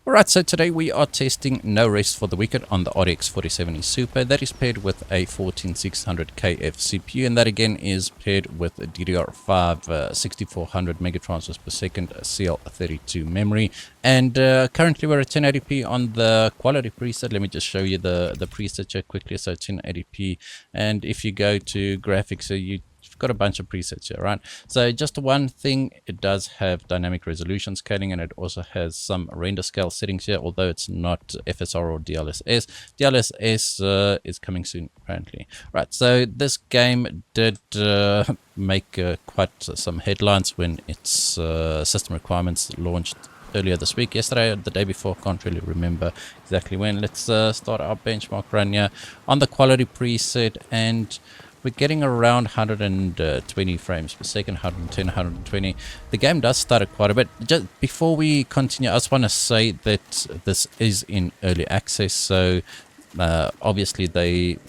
Alright, so today we are testing No Rest for the Wicked on the RTX 4070 Super. That is paired with a 14600KF CPU, and that again is paired with a DDR5 6400 megatransfers per second CL32 memory. And currently we're at 1080p on the quality preset. Let me just show you the preset here quickly. So 1080p, and if you go to graphics, so you've got a bunch of presets here, right? So just one thing, it does have dynamic resolution scaling, and it also has some render scale settings here, although it's not FSR or DLSS. DLSS is coming soon, apparently. Right, so this game did make quite some headlines when its system requirements launched earlier this week, yesterday or the day before, can't really remember exactly when. Let's start our benchmark run here on the quality preset, and we're getting around 120 frames per second, 110, 120. The game does stutter quite a bit. Just before we continue, I just want to say that this is in early access, so obviously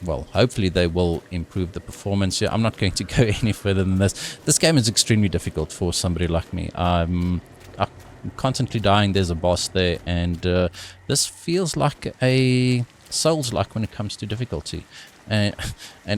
hopefully they will improve the performance here. I'm not going to go any further than this. This game is extremely difficult for somebody like me. I'm constantly dying. There's a boss there, and this feels like a Souls-like when it comes to difficulty. And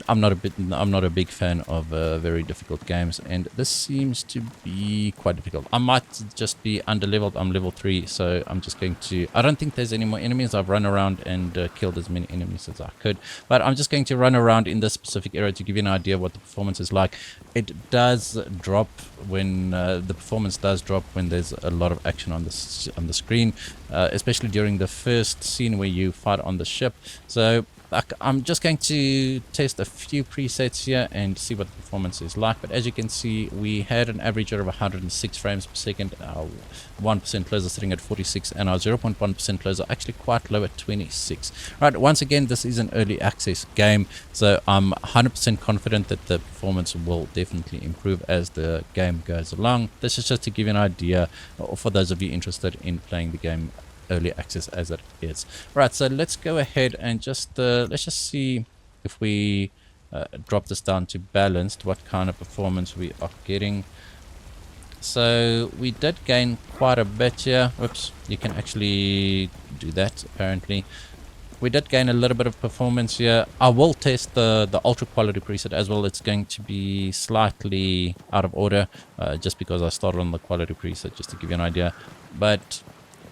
I'm not a big fan of very difficult games, and this seems to be quite difficult. I might just be underleveled. I'm level 3, so I'm just going to, I don't think there's any more enemies. I've run around and killed as many enemies as I could, but I'm just going to run around in this specific area to give you an idea of what the performance is like. It does drop when the performance does drop when there's a lot of action on the screen, especially during the first scene where you fight on the ship. So I'm just going to test a few presets here and see what the performance is like. But as you can see, we had an average of 106 frames per second. Our 1% closer sitting at 46, and our 0.1% closer actually quite low at 26. Right, once again, this is an early access game, so I'm 100% confident that the performance will definitely improve as the game goes along. This is just to give you an idea for those of you interested in playing the game early access as it is. Right, so let's go ahead and just let's just see if we drop this down to balanced, what kind of performance we are getting. So we did gain quite a bit here. Oops, you can actually do that apparently. We did gain a little bit of performance here. I will test the ultra quality preset as well. It's going to be slightly out of order just because I started on the quality preset, just to give you an idea. But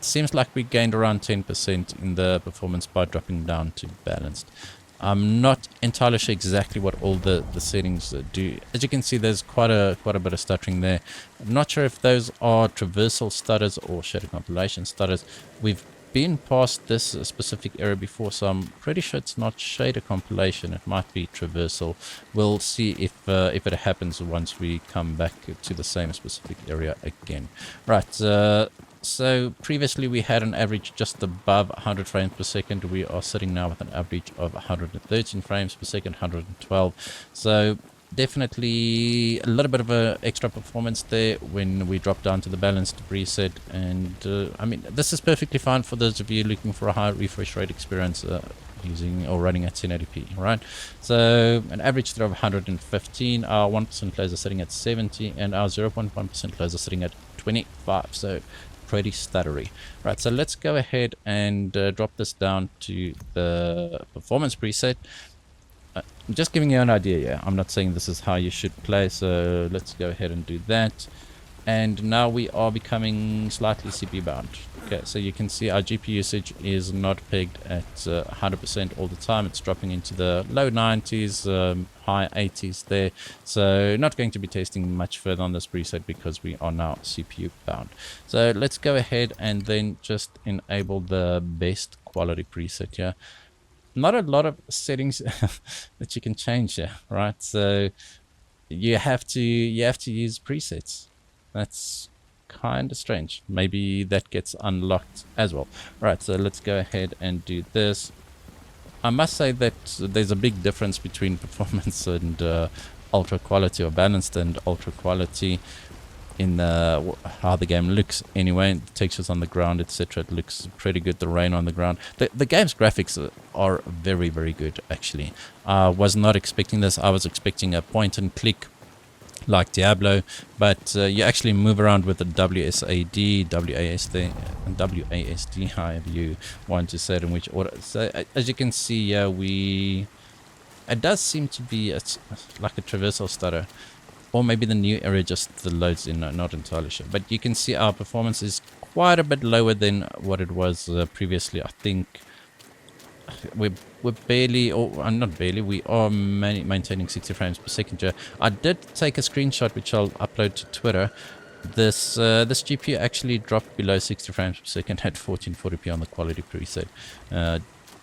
seems like we gained around 10% in the performance by dropping down to balanced. I'm not entirely sure exactly what all the settings do. As you can see, there's quite a bit of stuttering there. I'm not sure if those are traversal stutters or shader compilation stutters. We've been past this specific area before, so I'm pretty sure it's not shader compilation. It might be traversal. We'll see if it happens once we come back to the same specific area again. Right, so previously we had an average just above 100 frames per second. We are sitting now with an average of 113 frames per second, 112. So definitely a little bit of a extra performance there when we drop down to the balanced preset. And I mean, this is perfectly fine for those of you looking for a high refresh rate experience using or running at 1080p, right? So an average throw of 115, our 1% laser sitting at 70, and our 0.1% laser sitting at 25. So pretty stuttery. Right, so let's go ahead and drop this down to the performance preset. I'm just giving you an idea. Yeah, I'm not saying this is how you should play, so let's go ahead and do that. And now we are becoming slightly CPU bound. Okay, so you can see our GPU usage is not pegged at 100% all the time. It's dropping into the low 90s, high 80s there. So not going to be testing much further on this preset because we are now CPU bound. So let's go ahead and then just enable the best quality preset here. Not a lot of settings that you can change here, right? So you have to use presets. That's kind of strange. Maybe that gets unlocked as well. Right, so let's go ahead and do this. I must say that there's a big difference between performance and ultra quality, or balanced and ultra quality, in how the game looks anyway. The textures on the ground, etc. It looks pretty good. The rain on the ground. The game's graphics are very, very good actually. I was not expecting this. I was expecting a point and click like Diablo, but you actually move around with the WSAD, and WASD, however you want to say it, in which order. So as you can see here, it does seem to be like a traversal stutter, or maybe the new area just loads in, not entirely sure. But you can see our performance is quite a bit lower than what it was previously. I think we're barely, or not barely, we are maintaining 60 frames per second here. I did take a screenshot which I'll upload to Twitter. This GPU actually dropped below 60 frames per second at 1440p on the quality preset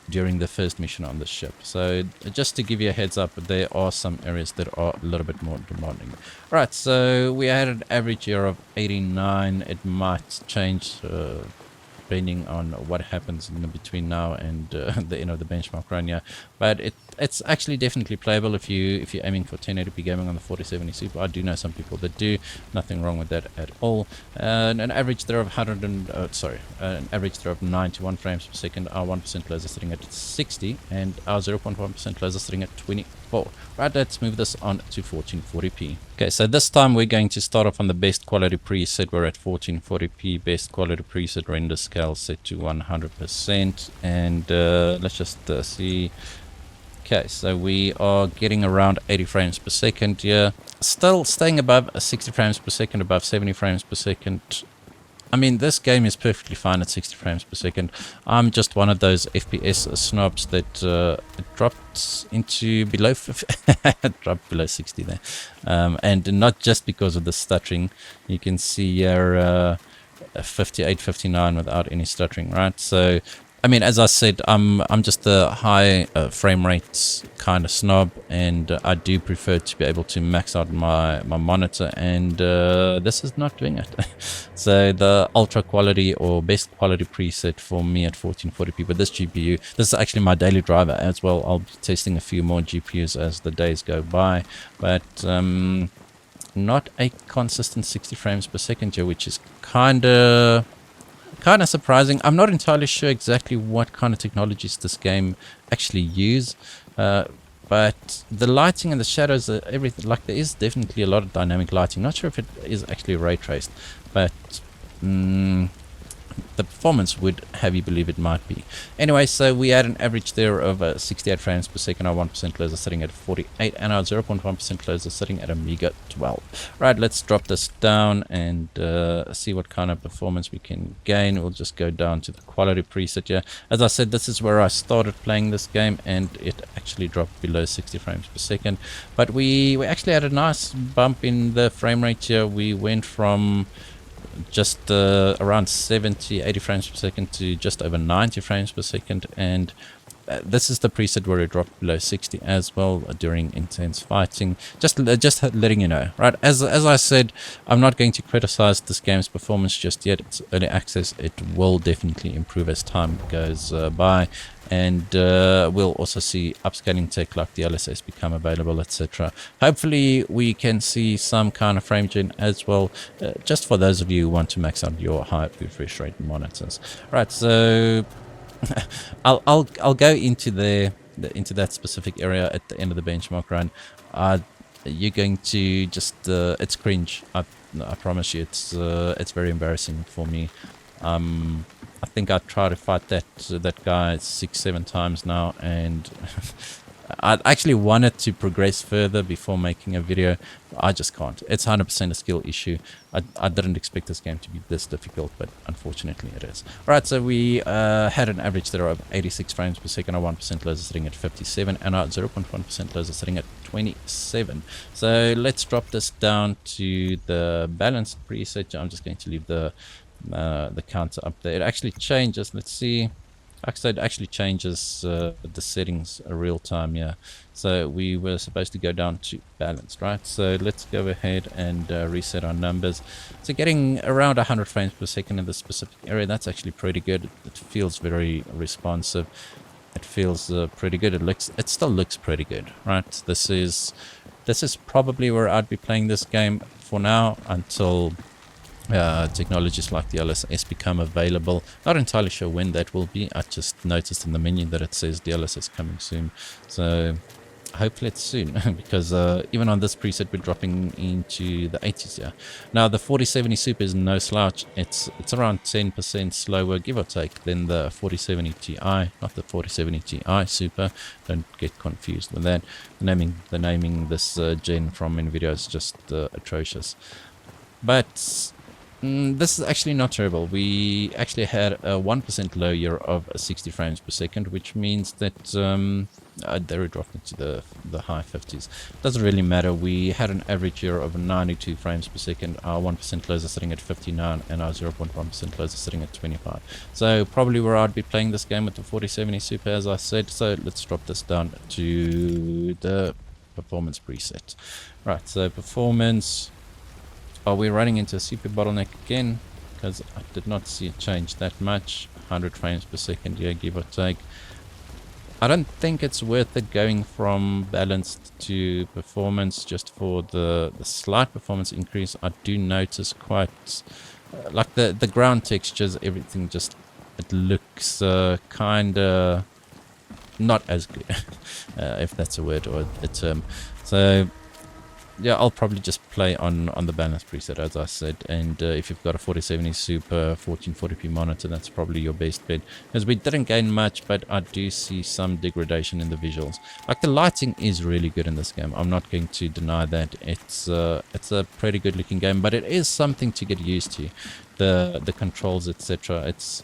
during the first mission on the ship. So just to give you a heads up, there are some areas that are a little bit more demanding. Right, so we had an average here of 89. It might change depending on what happens in between now and the end of the benchmark run, yeah. But it's actually definitely playable if you're aiming for 1080p gaming on the 4070 Super. I do know some people that do. Nothing wrong with that at all. An average there of an average there of 91 frames per second. Our 1% laser sitting at 60, and our 0.1% laser sitting at 24. Right, let's move this on to 1440p. Okay, so this time we're going to start off on the best quality preset. We're at 1440p, best quality preset, render scale set to 100%, and let's just see. Okay, so we are getting around 80 frames per second here. Still staying above 60 frames per second, above 70 frames per second. I mean, this game is perfectly fine at 60 frames per second. I'm just one of those FPS snobs that dropped into below dropped below 60 there. And not just because of the stuttering. You can see here 58, 59 without any stuttering, right? So I mean, as I said, I'm just a high frame rate kind of snob, and I do prefer to be able to max out my monitor, and this is not doing it. So the ultra quality or best quality preset for me at 1440p with this GPU, this is actually my daily driver as well. I'll be testing a few more GPUs as the days go by, but not a consistent 60 frames per second here, which is kind of surprising. I'm not entirely sure exactly what kind of technologies this game actually use, but the lighting and the shadows, everything, like there is definitely a lot of dynamic lighting. Not sure if it is actually ray traced, but the performance would have you believe it might be. Anyway, so we had an average there of 68 frames per second, our 1% laser sitting at 48, and our 0.1% laser sitting at a meager 12. Right, let's drop this down and see what kind of performance we can gain. We'll just go down to the quality preset here. As I said, this is where I started playing this game, and it actually dropped below 60 frames per second. But we actually had a nice bump in the frame rate here. We went from just around 70, 80 frames per second to just over 90 frames per second, and this is the preset where it dropped below 60 as well during intense fighting. Just letting you know, right? As I said, I'm not going to criticize this game's performance just yet. It's early access. It will definitely improve as time goes by, and we'll also see upscaling tech like the LSS become available, etc. Hopefully we can see some kind of frame gen as well, just for those of you who want to max out your high refresh rate monitors. Right, so I'll go into into that specific area at the end of the benchmark run. You're going to just it's cringe. I promise you, it's very embarrassing for me. I think I tried to fight that guy 6-7 times now, and I actually wanted to progress further before making a video. I just can't. It's 100% a skill issue. I didn't expect this game to be this difficult, but unfortunately it is. Alright, so we had an average there of 86 frames per second, our 1% laser sitting at 57, and our 0.1% laser sitting at 27. So let's drop this down to the balanced preset. I'm just going to leave the counter up there. It actually changes. Let's see. Actually, it actually changes the settings real time. Yeah, so we were supposed to go down to balanced, right? So let's go ahead and reset our numbers. So getting around 100 frames per second in this specific area, that's actually pretty good. It feels very responsive. It feels pretty good. It still looks pretty good, right? This is probably where I'd be playing this game for now until technologies like the LSS become available. Not entirely sure when that will be. I just noticed in the menu that it says the LSS coming soon. So hopefully it's soon, because even on this preset we're dropping into the 80s here. Now the 4070 Super is no slouch. It's around 10% slower, give or take, than the 4070 Ti, not the 4070 Ti Super. Don't get confused with that. The naming this gen from Nvidia is just atrocious. But this is actually not terrible. We actually had a 1% low year of 60 frames per second, which means that they dropped into the high 50s. Doesn't really matter. We had an average year of 92 frames per second. Our 1% lows are sitting at 59, and our 0.1% lows are sitting at 25. So probably where I'd be playing this game with the 4070 Super, as I said. So let's drop this down to the performance preset. Right, so performance. Are we running into a CPU bottleneck again? Because I did not see it change that much. 100 frames per second, yeah, give or take. I don't think it's worth it going from balanced to performance just for the slight performance increase. I do notice quite like the ground textures, everything just, it looks kind of not as good, if that's a word or a term. So yeah, I'll probably just play on the balance preset, as I said. And if you've got a 4070 Super 1440p monitor, that's probably your best bet. Because we didn't gain much, but I do see some degradation in the visuals. Like, the lighting is really good in this game. I'm not going to deny that. It's a pretty good looking game, but it is something to get used to. The controls, etc. It's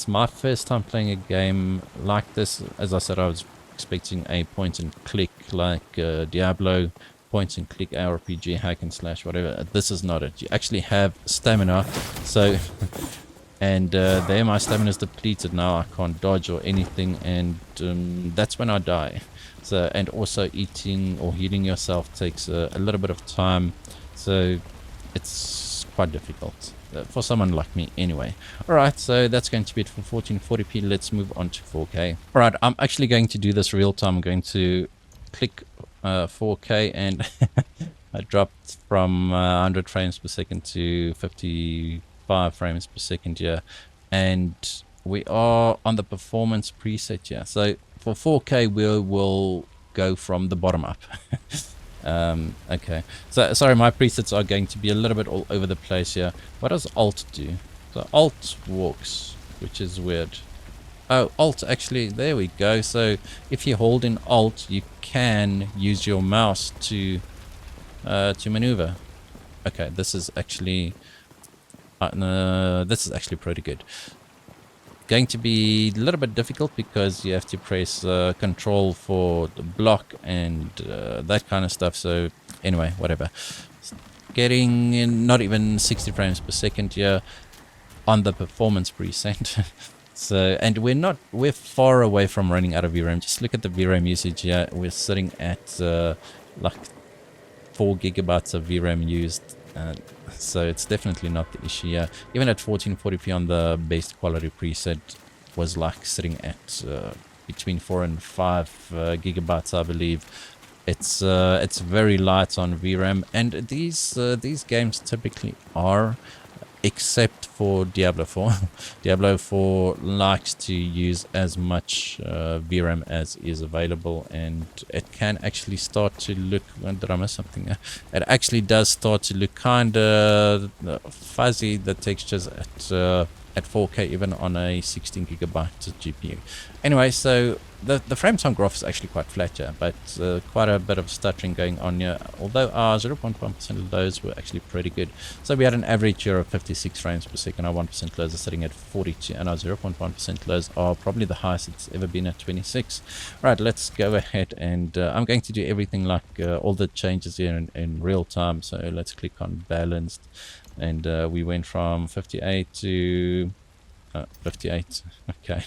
my first time playing a game like this. As I said, I was expecting a point and click like Diablo, point and click RPG, hack and slash, whatever. This is not it. You actually have stamina. So and there my stamina is depleted now. I can't dodge or anything, and that's when I die. So, and also eating or healing yourself takes a little bit of time, so it's quite difficult for someone like me anyway. Alright, so that's going to be it for 1440p. Let's move on to 4K. Alright, I'm actually going to do this real time. I'm going to click 4K, and I dropped from 100 frames per second to 55 frames per second here, and we are on the performance preset here. So for 4K we will go from the bottom up. Okay, so sorry, my presets are going to be a little bit all over the place here. What does Alt do? So Alt walks, which is weird. Oh, Alt, actually, there we go. So if you hold in Alt, you can use your mouse to maneuver. Okay, this is actually pretty good. Going to be a little bit difficult because you have to press control for the block and that kind of stuff. So anyway, whatever. Getting in not even 60 frames per second here on the performance preset. So, and we're far away from running out of VRAM. Just look at the VRAM usage here. We're sitting at like 4 gigabytes of VRAM used. So it's definitely not the issue here. Even at 1440p on the best quality preset was like sitting at between 4 and 5 gigabytes, I believe. It's very light on VRAM, and these games typically are, except for Diablo 4. Diablo 4 likes to use as much VRAM as is available, and it can actually start to look... Did I miss something? It actually does start to look kind of fuzzy, the textures at 4K, even on a 16 gigabyte GPU. Anyway, so the frame time graph is actually quite flat here, but quite a bit of stuttering going on here, although our 0.1% of lows were actually pretty good. So we had an average here of 56 frames per second. Our 1% lows are sitting at 42, and our 0.1% lows are probably the highest it's ever been at 26. Right, let's go ahead, and I'm going to do everything like all the changes here in real time. So let's click on balanced, and we went from 58 to 58. Okay.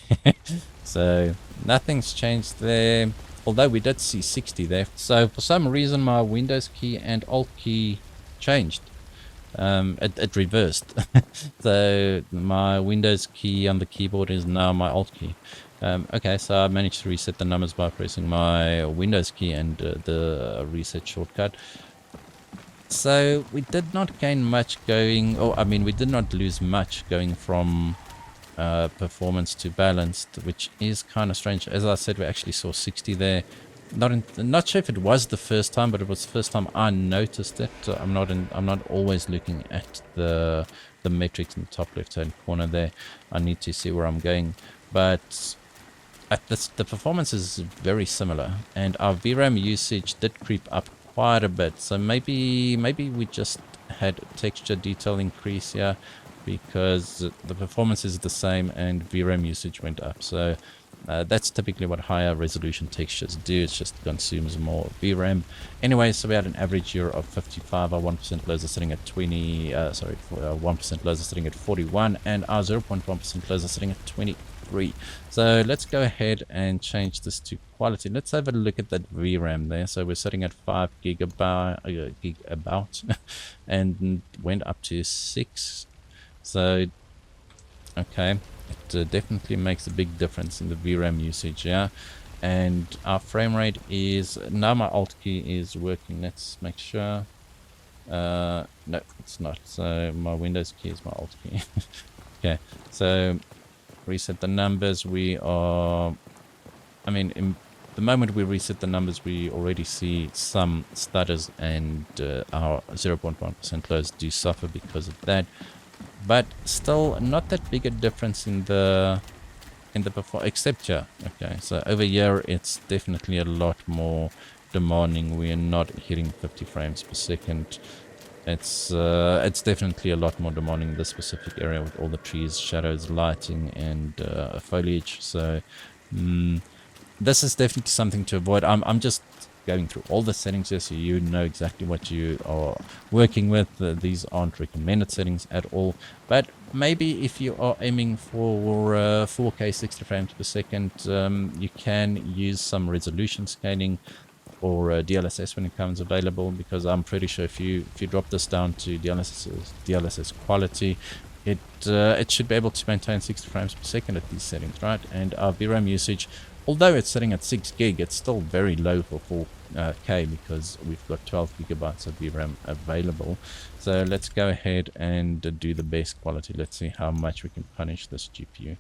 So nothing's changed there, although we did see 60 there. So for some reason my Windows key and Alt key changed. It reversed. So my Windows key on the keyboard is now my Alt key. Okay, so I managed to reset the numbers by pressing my Windows key and the reset shortcut. So we did not gain much going, or I mean we did not lose much going from performance to balanced, which is kind of strange. As I said, we actually saw 60 there, not sure if it was the first time, but it was the first time I noticed it. I'm not always looking at the metrics in the top left hand corner there. I need to see where I'm going, but at this, the performance is very similar, and our VRAM usage did creep up quite a bit. So maybe we just had texture detail increase here, because the performance is the same and VRAM usage went up. So that's typically what higher resolution textures do. It just consumes more VRAM. Anyway, so we had an average here of 55. Our 1% laser sitting at 20. 1% laser sitting at 41, and our 0.1% laser sitting at 23. So let's go ahead and change this to quality. Let's have a look at that VRAM there. So we're sitting at 5 gigabyte, about, and went up to 6. So okay, it definitely makes a big difference in the VRAM usage, yeah. And our frame rate is, now my alt key is working. Let's make sure. No, it's not. So my Windows key is my alt key. Okay, so reset the numbers. We are, I mean, in the moment we reset the numbers, we already see some stutters, and our 0.1% lows do suffer because of that. But still not that big a difference in the performance, except here. Okay, so over here it's definitely a lot more demanding. We are not hitting 50 frames per second. It's definitely a lot more demanding in this specific area with all the trees, shadows, lighting, and foliage. So this is definitely something to avoid. I'm just going through all the settings here so you know exactly what you are working with. These aren't recommended settings at all, but maybe if you are aiming for 4K 60 frames per second, you can use some resolution scaling or DLSS when it comes available, because I'm pretty sure if you drop this down to DLSS quality, it should be able to maintain 60 frames per second at these settings, right? And our VRAM usage, although it's sitting at 6 gig, it's still very low for 4K because we've got 12 gigabytes of VRAM available. So let's go ahead and do the best quality. Let's see how much we can punish this GPU.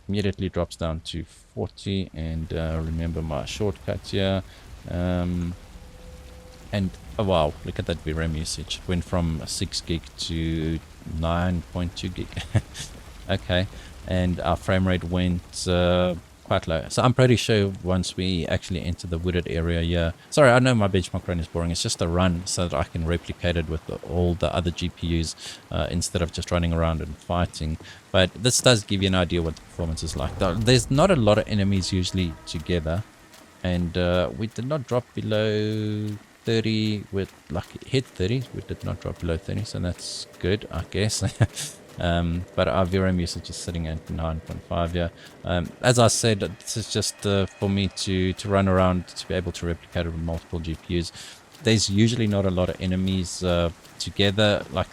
Immediately drops down to 40, and remember my shortcut here. And oh wow, look at that VRAM usage. Went from 6 gig to 9.2 gig. Okay, and our frame rate went quite low. So I'm pretty sure once we actually enter the wooded area here, sorry, I know my benchmark run is boring, it's just a run so that I can replicate it with all the other GPUs instead of just running around and fighting. But this does give you an idea what the performance is like. There's not a lot of enemies usually together, and we did not drop below 30. With lucky hit 30, we did not drop below 30, so that's good, I guess. But our VRAM usage is sitting at 9.5. Yeah, as I said, this is just for me to run around to be able to replicate it with multiple GPUs. There's usually not a lot of enemies together. Like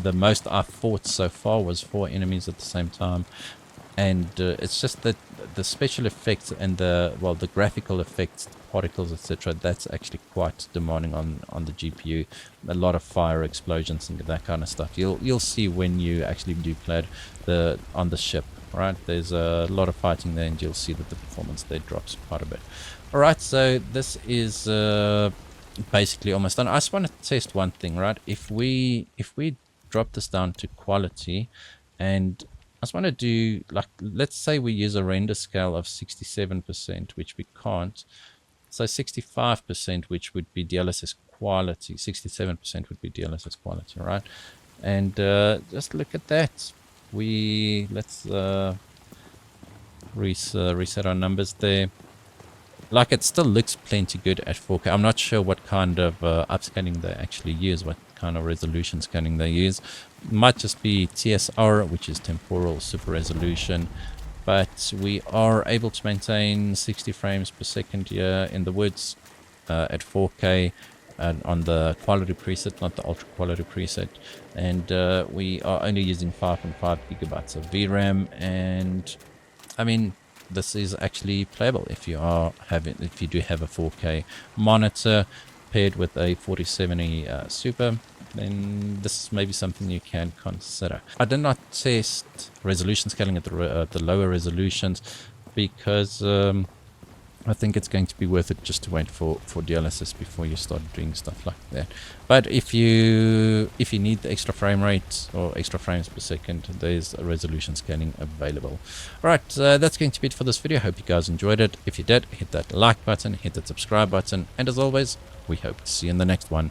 the most I've fought so far was 4 enemies at the same time, and it's just that the special effects and the graphical effects, particles, etc., that's actually quite demanding on the GPU. A lot of fire explosions and that kind of stuff. You'll see when you actually do play on the ship, right? There's a lot of fighting there, and you'll see that the performance there drops quite a bit. All right, so this is basically almost done. I just want to test one thing, right? If we drop this down to quality, and I just want to do, like, let's say we use a render scale of 67%, which we can't. So 65%, which would be DLSS quality, 67% would be DLSS quality, right? And just look at that. Let's reset our numbers there. Like, it still looks plenty good at 4K. I'm not sure what kind of upscaling they actually use, what kind of resolution scanning they use. Might just be TSR, which is temporal super resolution, but we are able to maintain 60 frames per second here in the woods at 4K and on the quality preset, not the ultra quality preset, and we are only using 5.5 gigabytes of VRAM. And I mean, this is actually playable if you do have a 4K monitor paired with a 4070 Super. Then this is maybe something you can consider. I did not test resolution scaling at the lower resolutions because I think it's going to be worth it just to wait for DLSS before you start doing stuff like that. But if you need the extra frame rate or extra frames per second, there's a resolution scaling available. Alright, that's going to be it for this video. Hope you guys enjoyed it. If you did, hit that like button, hit that subscribe button, and as always, we hope to see you in the next one.